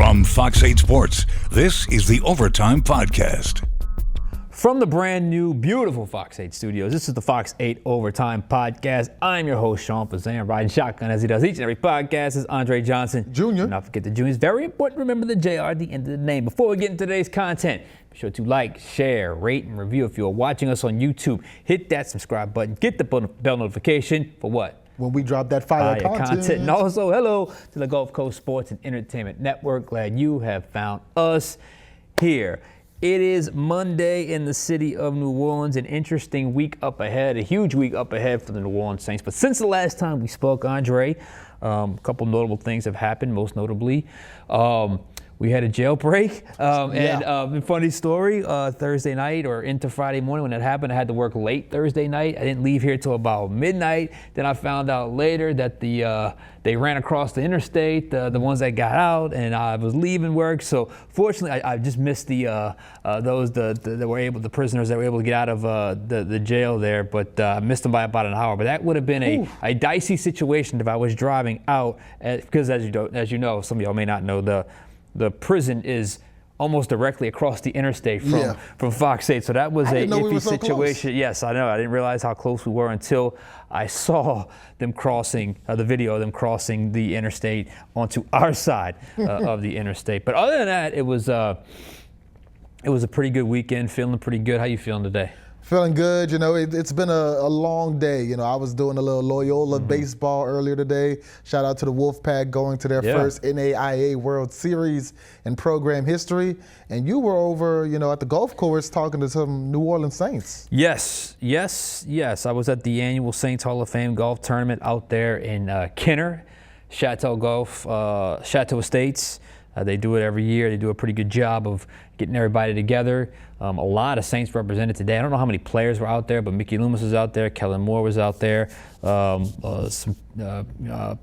From Fox 8 Sports, this is the Overtime Podcast. From the brand new, beautiful Fox 8 studios, this is the Fox 8 Overtime Podcast. I'm your host, Sean Fazende, riding shotgun as he does each and every podcast. This is Andre Johnson. Jr. Do not forget the Jr. It's very important to remember the JR at the end of the name. Before we get into today's content, be sure to like, share, rate, and review. If you're watching us on YouTube, hit that subscribe button. Get the bell notification for what? When we drop that fire content. And also, hello to the Gulf Coast Sports and Entertainment Network. Glad you have found us here. It is Monday in the city of New Orleans. An interesting week up ahead, a huge week up ahead for the New Orleans Saints. But since the last time we spoke, Andre, a couple notable things have happened, most notably. We had a jailbreak, and funny story, Thursday night or into Friday morning when that happened, I had to work late Thursday night. I didn't leave here till about midnight. Then I found out later that they ran across the interstate, the ones that got out, and I was leaving work. So fortunately, I just missed the prisoners that were able to get out of the jail there, but I missed them by about an hour. But that would have been a dicey situation if I was driving out, because as you know, some of y'all may not know, the prison is almost directly across the interstate from Fox 8. So that was a iffy situation. Close. Yes, I know. I didn't realize how close we were until I saw them crossing, the video of them crossing the interstate onto our side of the interstate. But other than that, it was a pretty good weekend, feeling pretty good. How you feeling today? Feeling good. You know, it's been a long day. You know, I was doing a little Loyola baseball earlier today. Shout out to the Wolfpack going to their first NAIA World Series in program history. And you were over, at the golf course talking to some New Orleans Saints. Yes. I was at the annual Saints Hall of Fame golf tournament out there in Kenner, Chateau Estates. They do it every year. They do a pretty good job of getting everybody together. A lot of Saints represented today. I don't know how many players were out there, but Mickey Loomis was out there. Kellen Moore was out there. Some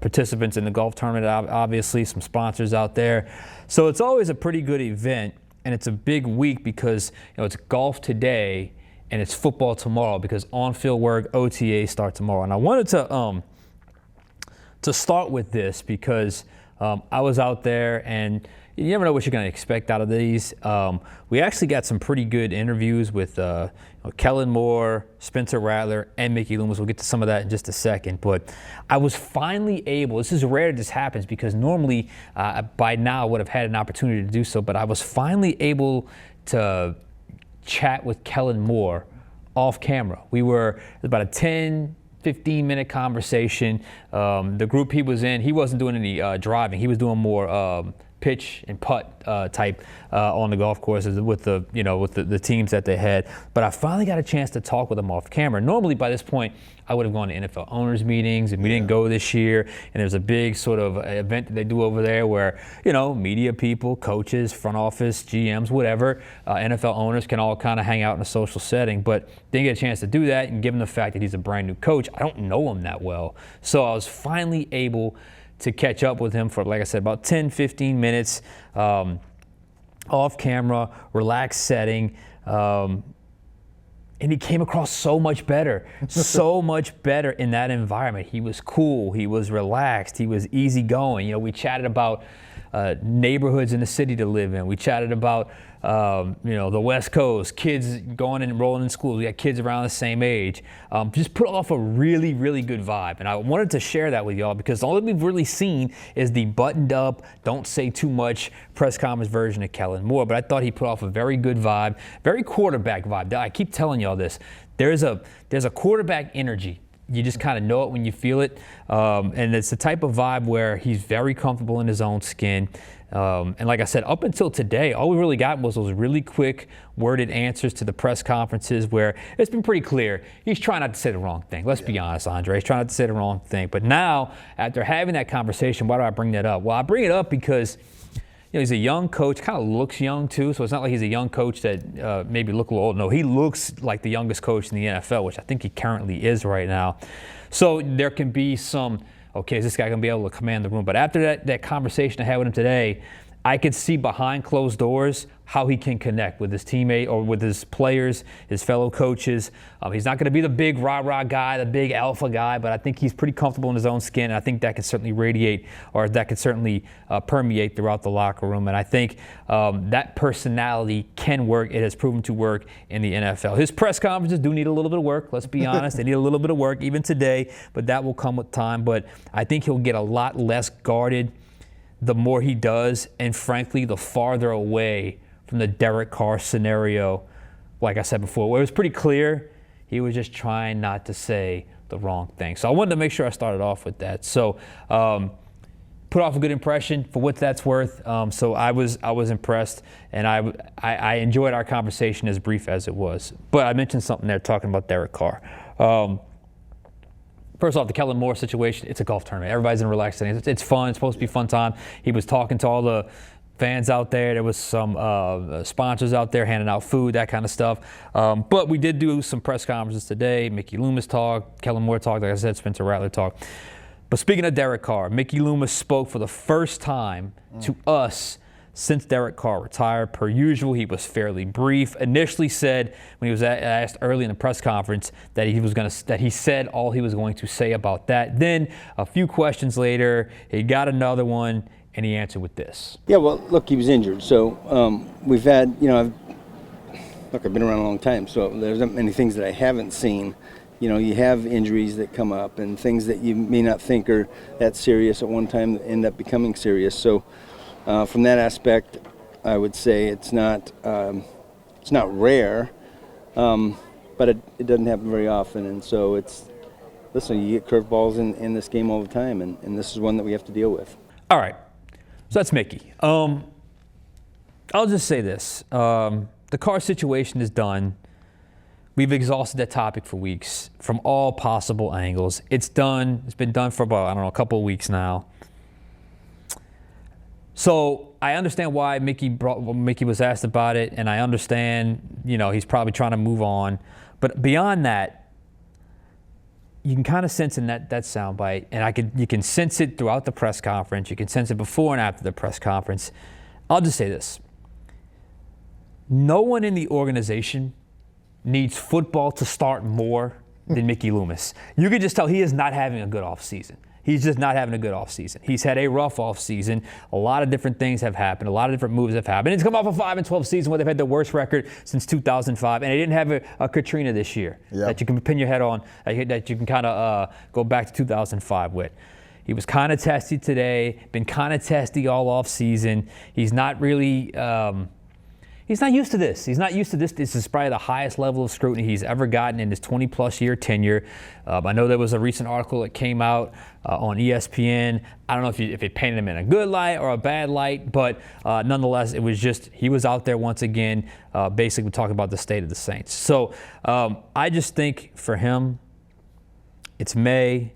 participants in the golf tournament, obviously, some sponsors out there. So it's always a pretty good event, and it's a big week because it's golf today and it's football tomorrow because on-field work, OTA start tomorrow. And I wanted to start with this because I was out there, and you never know what you're going to expect out of these. We actually got some pretty good interviews with Kellen Moore, Spencer Rattler, and Mickey Loomis. We'll get to some of that in just a second. But I was finally able, this is rare this happens because normally by now I would have had an opportunity to do so, but I was finally able to chat with Kellen Moore off camera. It was about a 15-minute conversation. The group he was in, he wasn't doing any driving. He was doing more pitch and putt type on the golf courses with the teams that they had. But I finally got a chance to talk with him off camera. Normally by this point, I would have gone to NFL owners meetings, and we didn't go this year. And there's a big sort of event that they do over there where, media people, coaches, front office, GMs, whatever, NFL owners can all kind of hang out in a social setting. But didn't get a chance to do that. And given the fact that he's a brand new coach, I don't know him that well. So I was finally able to catch up with him for, like I said, about 10, 15 minutes, off camera, relaxed setting. And he came across so much better in that environment. He was cool, he was relaxed, he was easygoing. We chatted about neighborhoods in the city to live in. We chatted about the West Coast, kids going and enrolling in schools. We got kids around the same age. Just put off a really, really good vibe. And I wanted to share that with y'all because all that we've really seen is the buttoned up, don't say too much press conference version of Kellen Moore. But I thought he put off a very good vibe, very quarterback vibe. I keep telling y'all this. There's a quarterback energy. You just kind of know it when you feel it. And it's the type of vibe where he's very comfortable in his own skin. And like I said, up until today, all we really got was those really quick worded answers to the press conferences where it's been pretty clear. He's trying not to say the wrong thing. Let's be honest, Andre. He's trying not to say the wrong thing. But now, after having that conversation, why do I bring that up? Well, I bring it up because he's a young coach, kind of looks young too, so it's not like he's a young coach that maybe look a little old. No, he looks like the youngest coach in the NFL, which I think he currently is right now. So there can be some, okay, is this guy going to be able to command the room? But after that conversation I had with him today, I could see behind closed doors how he can connect with his teammate or with his players, his fellow coaches. He's not going to be the big rah-rah guy, the big alpha guy, but I think he's pretty comfortable in his own skin. And I think that can certainly radiate, or that can certainly permeate throughout the locker room. And I think that personality can work. It has proven to work in the NFL. His press conferences do need a little bit of work. Let's be honest. They need a little bit of work even today, but that will come with time. But I think he'll get a lot less guarded the more he does, and frankly, the farther away from the Derek Carr scenario, like I said before, where it was pretty clear he was just trying not to say the wrong thing. So I wanted to make sure I started off with that. So put off a good impression for what that's worth. So I was impressed, and I enjoyed our conversation, as brief as it was. But I mentioned something there talking about Derek Carr. First off, the Kellen Moore situation, it's a golf tournament. Everybody's in relaxed settings. It's fun. It's supposed to be a fun time. He was talking to all the fans out there. There was some sponsors out there handing out food, that kind of stuff. But we did do some press conferences today. Mickey Loomis talked. Kellen Moore talked. Like I said, Spencer Rattler talked. But speaking of Derek Carr, Mickey Loomis spoke for the first time to us since Derek Carr retired. Per usual, he was fairly brief. Initially said, when he was asked early in the press conference, that he said all he was going to say about that. Then a few questions later, he got another one, and he answered with this. Yeah, well, look, he was injured. So we've had, I've been around a long time, so there's not many things that I haven't seen. You have injuries that come up and things that you may not think are that serious at one time that end up becoming serious. So from that aspect, I would say it's not rare, but it doesn't happen very often. And so listen, you get curveballs in this game all the time, and this is one that we have to deal with. All right. So that's Mickey. I'll just say this. The Carr situation is done. We've exhausted that topic for weeks from all possible angles. It's done. It's been done for about, a couple of weeks now. So I understand why Mickey was asked about it, and I understand, he's probably trying to move on. But beyond that, you can kind of sense in that soundbite, and you can sense it throughout the press conference. You can sense it before and after the press conference. I'll just say this. No one in the organization needs football to start more than Mickey Loomis. You can just tell he is not having a good offseason. He's just not having a good offseason. He's had a rough offseason. A lot of different things have happened. A lot of different moves have happened. It's come off a 5-12 season where they've had the worst record since 2005, and they didn't have a Katrina this year that you can pin your head on, that you can kind of go back to 2005 with. He was kind of testy today, been kind of testy all offseason. He's not really he's not used to this. He's not used to this. This is probably the highest level of scrutiny he's ever gotten in his 20-plus year tenure. I know there was a recent article that came out on ESPN. I don't know if it painted him in a good light or a bad light, but nonetheless, it was just he was out there once again, basically talking about the state of the Saints. So I just think for him, it's May.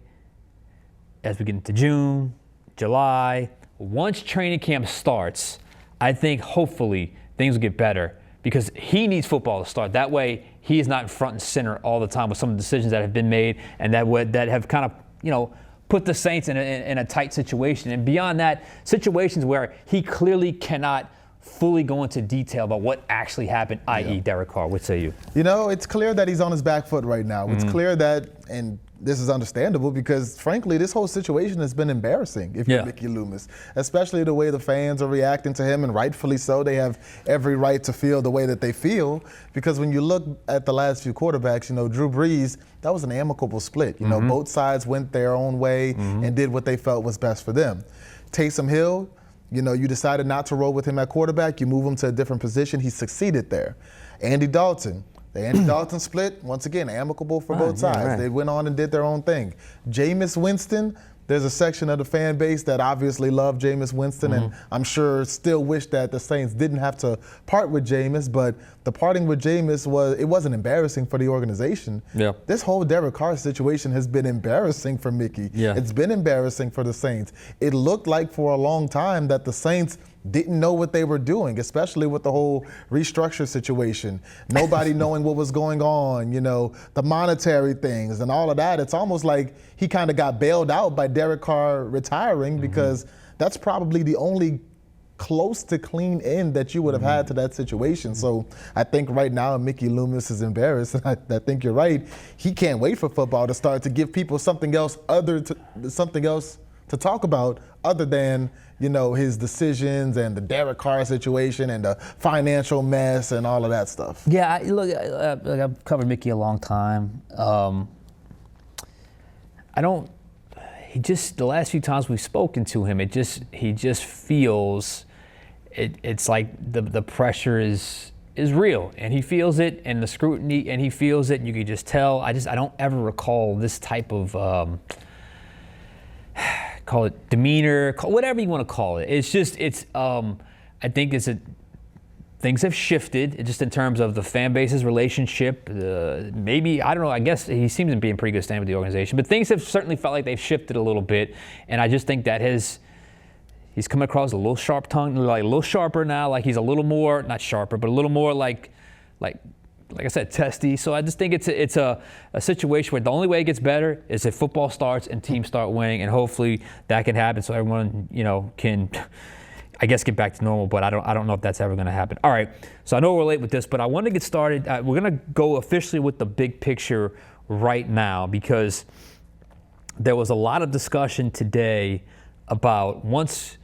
As we get into June, July, once training camp starts, I think hopefully things will get better because he needs football to start. That way, he is not front and center all the time with some of the decisions that have been made and that have kind of, put the Saints in a tight situation. And beyond that, situations where he clearly cannot fully go into detail about what actually happened, i.e. Derek Carr. What say you? It's clear that he's on his back foot right now. It's clear that, and this is understandable because, frankly, this whole situation has been embarrassing if you're Mickey Loomis, especially the way the fans are reacting to him, and rightfully so. They have every right to feel the way that they feel because when you look at the last few quarterbacks, Drew Brees, that was an amicable split. Both sides went their own way and did what they felt was best for them. Taysom Hill, you decided not to roll with him at quarterback. You move him to a different position. He succeeded there. Andy Dalton. The Andy Dalton split, once again, amicable for both sides. Right. They went on and did their own thing. Jameis Winston, there's a section of the fan base that obviously loved Jameis Winston and I'm sure still wish that the Saints didn't have to part with Jameis, but the parting with Jameis wasn't embarrassing for the organization. Yeah. This whole Derek Carr situation has been embarrassing for Mickey. Yeah. It's been embarrassing for the Saints. It looked like for a long time that the Saints didn't know what they were doing, especially with the whole restructure situation. Nobody knowing what was going on, the monetary things and all of that. It's almost like he kind of got bailed out by Derek Carr retiring because that's probably the only close to clean end that you would have had to that situation. So I think right now Mickey Loomis is embarrassed. And I think you're right. He can't wait for football to start to give people something else to talk about other than, you know, his decisions and the Derek Carr situation and the financial mess and all of that stuff. Yeah, I've covered Mickey a long time. The last few times we've spoken to him, he just feels it's like the pressure is real, and he feels it, and the scrutiny, and he feels it, and you can just tell. I don't ever recall this type of call it demeanor, whatever you want to call it. I think things have shifted just in terms of the fan base's relationship. Maybe, I don't know, I guess he seems to be in pretty good standing with the organization, but things have certainly felt like they've shifted a little bit, and I just think that he's come across a little sharp-tongued, like a little sharper now, like he's a little more, not sharper, but a little more like I said, testy. So I just think it's a situation where the only way it gets better is if football starts and teams start winning, and hopefully that can happen so everyone, you know, can, I guess, get back to normal, but I don't know if that's ever going to happen. All right, so I know we're late with this, but I want to get started. We're going to go officially with the big picture right now, because there was a lot of discussion today about once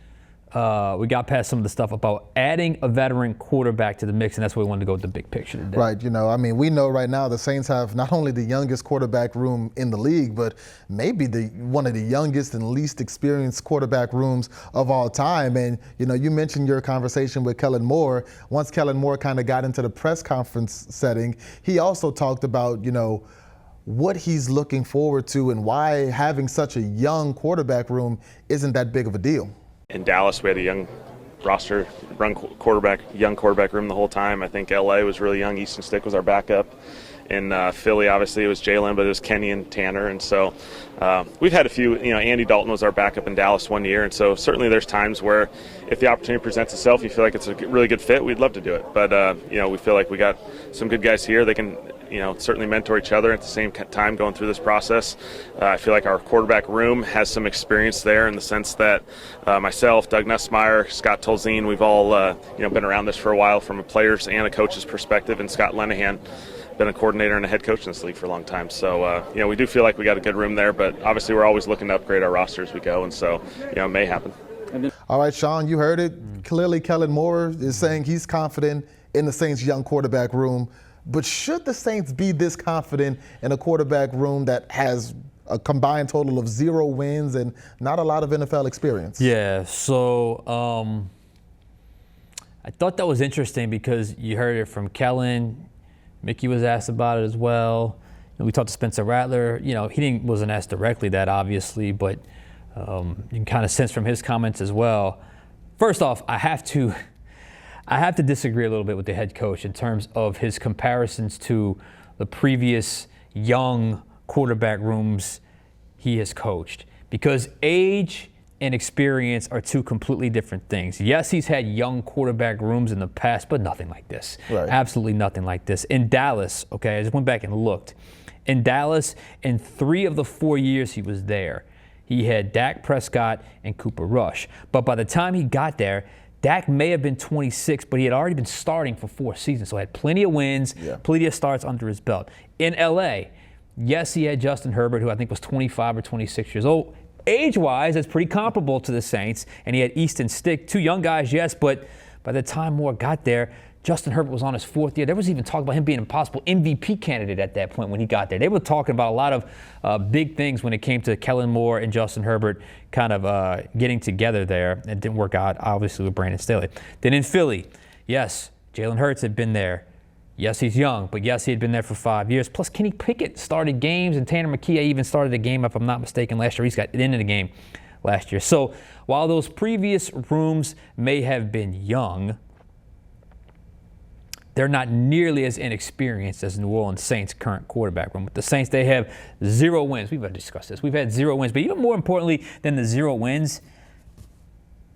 we got past some of the stuff about adding a veteran quarterback to the mix, and that's why we wanted to go with the big picture today. Right, you know, I mean, we know right now the Saints have not only the youngest quarterback room in the league, but maybe one of the youngest and least experienced quarterback rooms of all time. And, you know, you mentioned your conversation with Kellen Moore. Once Kellen Moore kind of got into the press conference setting, he also talked about, you know, what he's looking forward to and why having such a young quarterback room isn't that big of a deal. In Dallas, we had a young roster, young quarterback room the whole time. I think LA was really young. Easton Stick was our backup. In Philly, obviously, it was Jalen, but it was Kenny and Tanner. And so we've had a few, you know, Andy Dalton was our backup in Dallas one year. And so certainly there's times where if the opportunity presents itself, you feel like it's a really good fit, we'd love to do it. But, you know, we feel like we got some good guys here. They can, you know, certainly mentor each other at the same time going through this process. I feel like our quarterback room has some experience there in the sense that myself, Doug Nussmeier, Scott Tolzien, we've all, you know, been around this for a while from a player's and a coach's perspective, and Scott Lenahan, been a coordinator and a head coach in this league for a long time. So, you know, we do feel like we got a good room there, but obviously we're always looking to upgrade our roster as we go, and so, you know, it may happen. All right, Sean, you heard it. Clearly, Kellen Moore is saying he's confident in the Saints' young quarterback room. But should the Saints be this confident in a quarterback room that has a combined total of 0 wins and not a lot of NFL experience? Yeah, so I thought that was interesting because you heard it from Kellen. Mickey was asked about it as well. And we talked to Spencer Rattler. You know, he wasn't asked directly that, obviously, but you can kind of sense from his comments as well. First off, I have to disagree a little bit with the head coach in terms of his comparisons to the previous young quarterback rooms he has coached, because age and experience are two completely different things. Yes, he's had young quarterback rooms in the past, but nothing like this. Right. Absolutely nothing like this. In Dallas, okay, I just went back and looked. In Dallas, in 3 of the 4 years he was there, he had Dak Prescott and Cooper Rush. But by the time he got there, Dak may have been 26, but he had already been starting for 4 seasons, so he had plenty of wins, plenty of starts under his belt. In LA, yes, he had Justin Herbert, who I think was 25 or 26 years old. Age-wise, that's pretty comparable to the Saints, and he had Easton Stick, 2 young guys, yes, but by the time Moore got there, Justin Herbert was on his 4th year. There was even talk about him being a possible MVP candidate at that point when he got there. They were talking about a lot of big things when it came to Kellen Moore and Justin Herbert kind of getting together there. It didn't work out, obviously, with Brandon Staley. Then in Philly, yes, Jalen Hurts had been there. Yes, he's young, but yes, he had been there for 5 years. Plus, Kenny Pickett started games, and Tanner McKee even started a game, if I'm not mistaken, last year. He's got into the game last year. So while those previous rooms may have been young, they're not nearly as inexperienced as New Orleans Saints' current quarterback room. With the Saints, they have 0 wins. We've already discussed this. We've had 0 wins. But even more importantly than the 0 wins,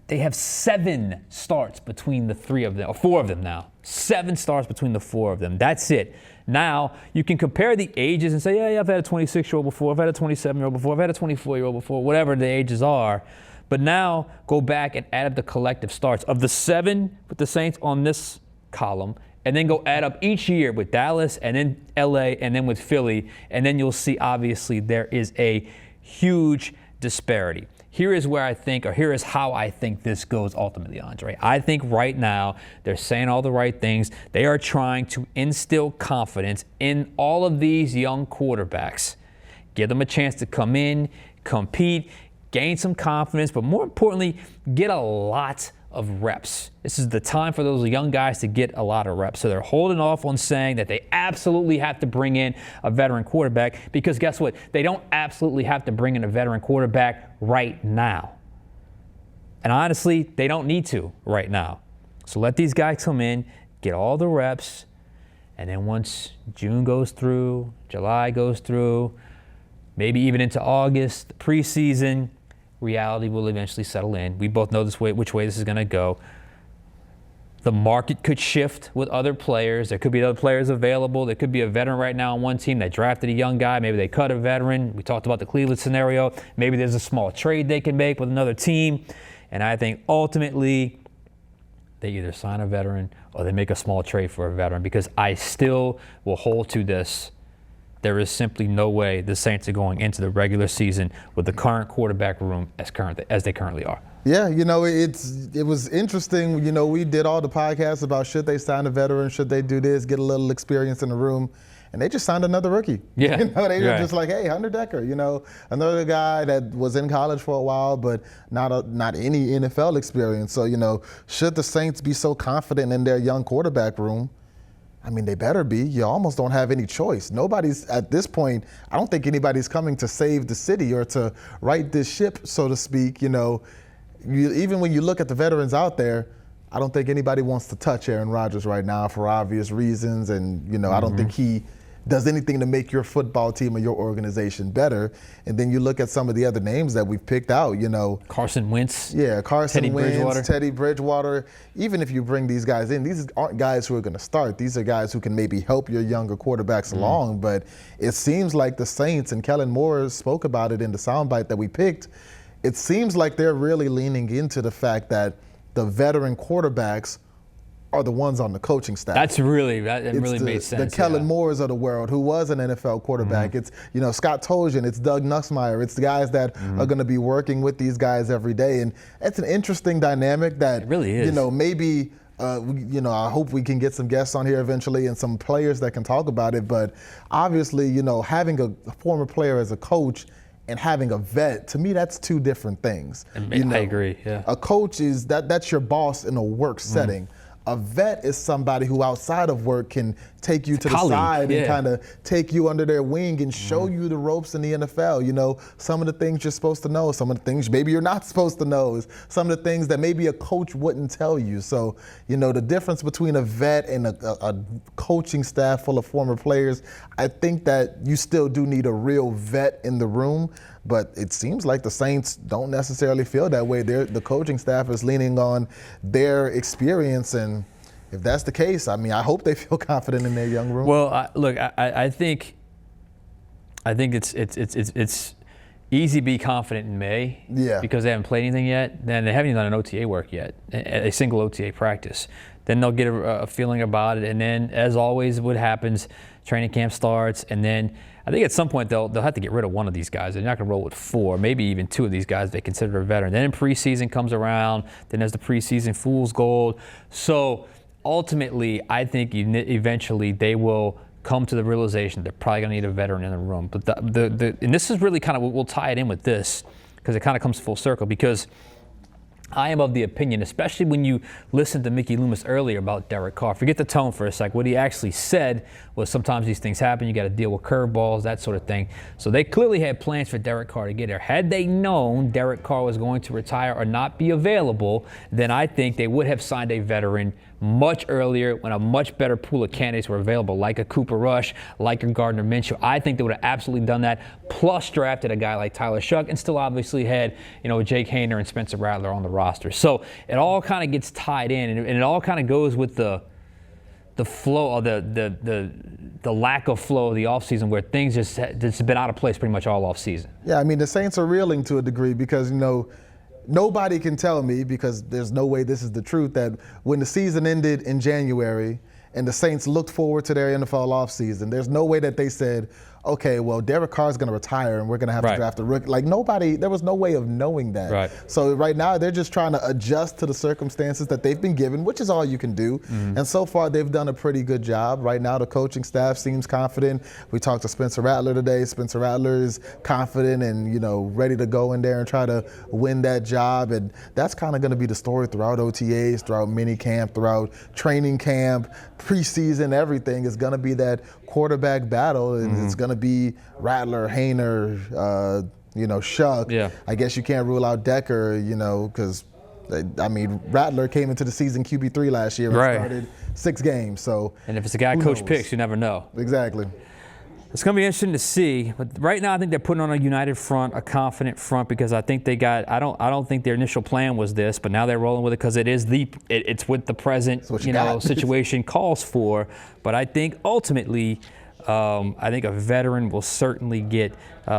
they have 7 starts between the 3 of them, or 4 of them now. 7 starts between the 4 of them. That's it. Now, you can compare the ages and say, yeah, I've had a 26-year-old before, I've had a 27-year-old before, I've had a 24-year-old before, whatever the ages are. But now go back and add up the collective starts of the 7 with the Saints on this column, and then go add up each year with Dallas and then LA and then with Philly, and then you'll see obviously there is a huge disparity. Here is where I think, or here is how I think this goes ultimately, Andre. I think right now they're saying all the right things. They are trying to instill confidence in all of these young quarterbacks. Give them a chance to come in, compete, gain some confidence, but more importantly, get a lot of reps. This is the time for those young guys to get a lot of reps. So they're holding off on saying that they absolutely have to bring in a veteran quarterback, because guess what? They don't absolutely have to bring in a veteran quarterback right now. And honestly, they don't need to right now. So let these guys come in, get all the reps, and then once June goes through, July goes through, maybe even into August, the preseason, reality will eventually settle in. We both know which way this is going to go. The market could shift with other players. There could be other players available. There could be a veteran right now on one team that drafted a young guy. Maybe they cut a veteran. We talked about the Cleveland scenario. Maybe there's a small trade they can make with another team. And I think ultimately they either sign a veteran or they make a small trade for a veteran, because I still will hold to this. There is simply no way the Saints are going into the regular season with the current quarterback room as they currently are. Yeah, it was interesting. We did all the podcasts about should they sign a veteran, should they do this, get a little experience in the room, and they just signed another rookie. Yeah, they were just like, hey, Hunter Decker, another guy that was in college for a while, but not any NFL experience. So, should the Saints be so confident in their young quarterback room? I mean, they better be. You almost don't have any choice. Nobody's, at this point, I don't think anybody's coming to save the city or to right this ship, so to speak. Even when you look at the veterans out there, I don't think anybody wants to touch Aaron Rodgers right now for obvious reasons. And, I don't think he does anything to make your football team or your organization better. And then you look at some of the other names that we've picked out, Carson Wentz. Yeah, Carson Wentz, Bridgewater. Teddy Bridgewater. Even if you bring these guys in, these aren't guys who are going to start. These are guys who can maybe help your younger quarterbacks along. But it seems like the Saints, and Kellen Moore spoke about it in the soundbite that we picked, it seems like they're really leaning into the fact that the veteran quarterbacks are the ones on the coaching staff. That really made sense. The Kellen Moores of the world, who was an NFL quarterback. It's Scott Tolzien, it's Doug Nussmeier. It's the guys that are going to be working with these guys every day, and it's an interesting dynamic that it really is. Maybe I hope we can get some guests on here eventually and some players that can talk about it. But obviously, having a former player as a coach and having a vet, to me, that's two different things. I agree. Yeah. A coach is that's your boss in a work setting. A vet is somebody who outside of work can take you to the side and kind of take you under their wing and show you the ropes in the NFL. Some of the things you're supposed to know, some of the things maybe you're not supposed to know, is some of the things that maybe a coach wouldn't tell you. So, the difference between a vet and a coaching staff full of former players, I think that you still do need a real vet in the room. But it seems like the Saints don't necessarily feel that way. The coaching staff is leaning on their experience, and if that's the case, I mean, I hope they feel confident in their young room. Well, I think it's easy to be confident in May, because they haven't played anything yet. Then they haven't even done an OTA work yet, a single OTA practice. Then they'll get a feeling about it, and then, as always, what happens? Training camp starts, and then I think at some point they'll have to get rid of one of these guys. They're not going to roll with 4, maybe even 2 of these guys they consider a veteran. Then preseason comes around. Then there's the preseason fool's gold. So ultimately, I think eventually they will come to the realization they're probably going to need a veteran in the room. But and this is really kind of, we'll tie it in with this, because it kind of comes full circle, because I am of the opinion, especially when you listen to Mickey Loomis earlier about Derek Carr, forget the tone for a sec. What he actually said was sometimes these things happen. You got to deal with curveballs, that sort of thing. So they clearly had plans for Derek Carr to get there. Had they known Derek Carr was going to retire or not be available, then I think they would have signed a veteran much earlier when a much better pool of candidates were available, like a Cooper Rush, like a Gardner Minshew. I think they would have absolutely done that, plus drafted a guy like Tyler Shuck, and still obviously had, Jake Hayner and Spencer Rattler on the roster. So it all kind of gets tied in, and it all kind of goes with the flow, or the lack of flow of the offseason, where things just been out of place pretty much all offseason. Yeah, I mean, the Saints are reeling to a degree because, nobody can tell me, because there's no way this is the truth, that when the season ended in January and the Saints looked forward to their NFL offseason, there's no way that they said, okay, well, Derek Carr's going to retire and we're going to have to draft a rookie. Like, there was no way of knowing that. Right. So right now they're just trying to adjust to the circumstances that they've been given, which is all you can do. And so far they've done a pretty good job. Right now the coaching staff seems confident. We talked to Spencer Rattler today. Spencer Rattler is confident and, ready to go in there and try to win that job. And that's kind of going to be the story throughout OTAs, throughout mini camp, throughout training camp, preseason, everything is going to be that quarterback battle, and it's going to be Rattler, Hayner, Shuck. Yeah. I guess you can't rule out Decker, because Rattler came into the season QB3 last year and started 6 games. So, and if it's a guy coach picks, you never know. Exactly. It's going to be interesting to see, but right now I think they're putting on a united front, a confident front, because I think they got. I don't think their initial plan was this, but now they're rolling with it because it's what the present situation calls for. But I think ultimately, I think a veteran will certainly get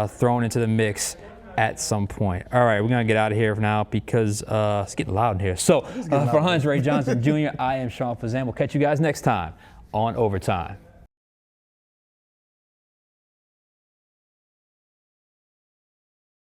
thrown into the mix at some point. All right, we're going to get out of here now because it's getting loud in here. So for Hans Ray Johnson Jr., I am Sean Fazende. We'll catch you guys next time on Overtime.